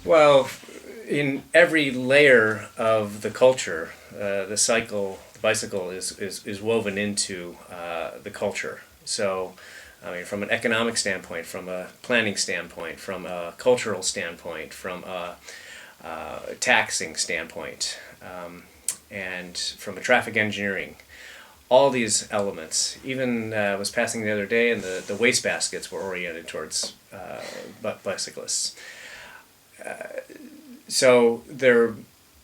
Well, in every layer of the culture, the bicycle is woven into the culture. So, I mean, from an economic standpoint, from a planning standpoint, from a cultural standpoint, from a taxing standpoint, and from a traffic engineering, all these elements. Even was passing the other day, and the waste baskets were oriented towards bicyclists. So they're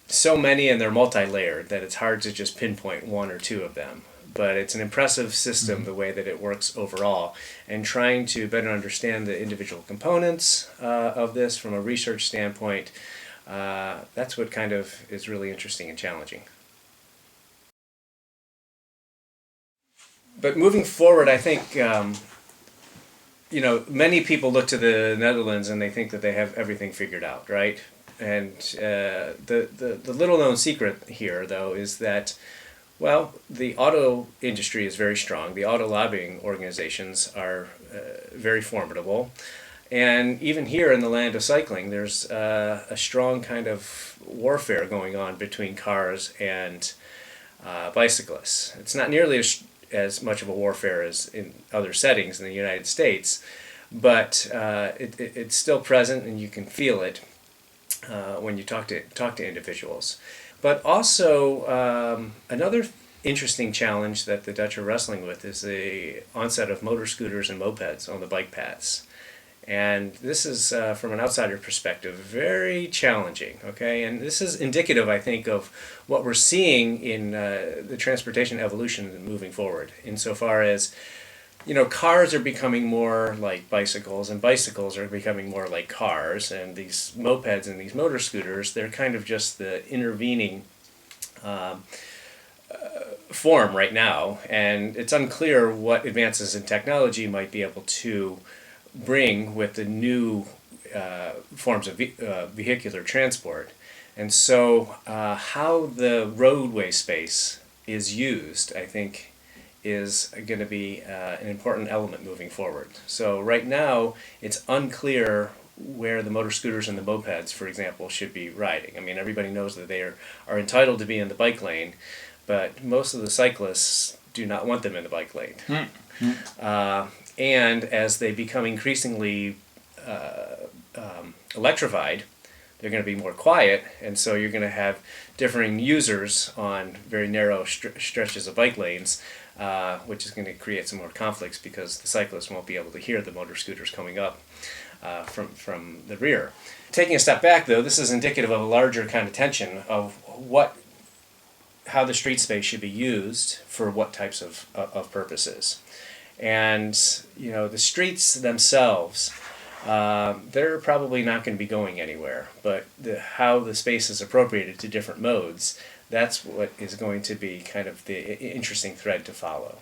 so many and they're multi-layered that it's hard to just pinpoint one or two of them. But it's an impressive system, the way that it works overall, and trying to better understand the individual components of this from a research standpoint, that's what kind of is really interesting and challenging. But moving forward, I think many people look to the Netherlands and they think that they have everything figured out, right? And the little known secret here, though, is that, well, the auto industry is very strong. The auto lobbying organizations are very formidable. And even here in the land of cycling, there's a strong kind of warfare going on between cars and bicyclists. It's not nearly as much of a warfare as in other settings in the United States, but it's still present, and you can feel it when you talk to individuals. But also another interesting challenge that the Dutch are wrestling with is the onset of motor scooters and mopeds on the bike paths. And this is, from an outsider perspective, very challenging, okay? And this is indicative, I think, of what we're seeing in the transportation evolution moving forward, insofar as, cars are becoming more like bicycles, and bicycles are becoming more like cars, and these mopeds and these motor scooters, they're kind of just the intervening form right now, and it's unclear what advances in technology might be able to bring with the new forms of vehicular transport. And so how the roadway space is used, I think, is going to be an important element moving forward. So right now, it's unclear where the motor scooters and the mopeds, for example, should be riding. I mean, everybody knows that they are entitled to be in the bike lane, but most of the cyclists do not want them in the bike lane. And as they become increasingly electrified, they're going to be more quiet, and so you're going to have differing users on very narrow stretches of bike lanes, which is going to create some more conflicts because the cyclists won't be able to hear the motor scooters coming up from the rear. Taking a step back, though, this is indicative of a larger kind of tension of how the street space should be used for what types of purposes. And the streets themselves, they're probably not going to be going anywhere, but how the space is appropriated to different modes, that's what is going to be kind of the interesting thread to follow.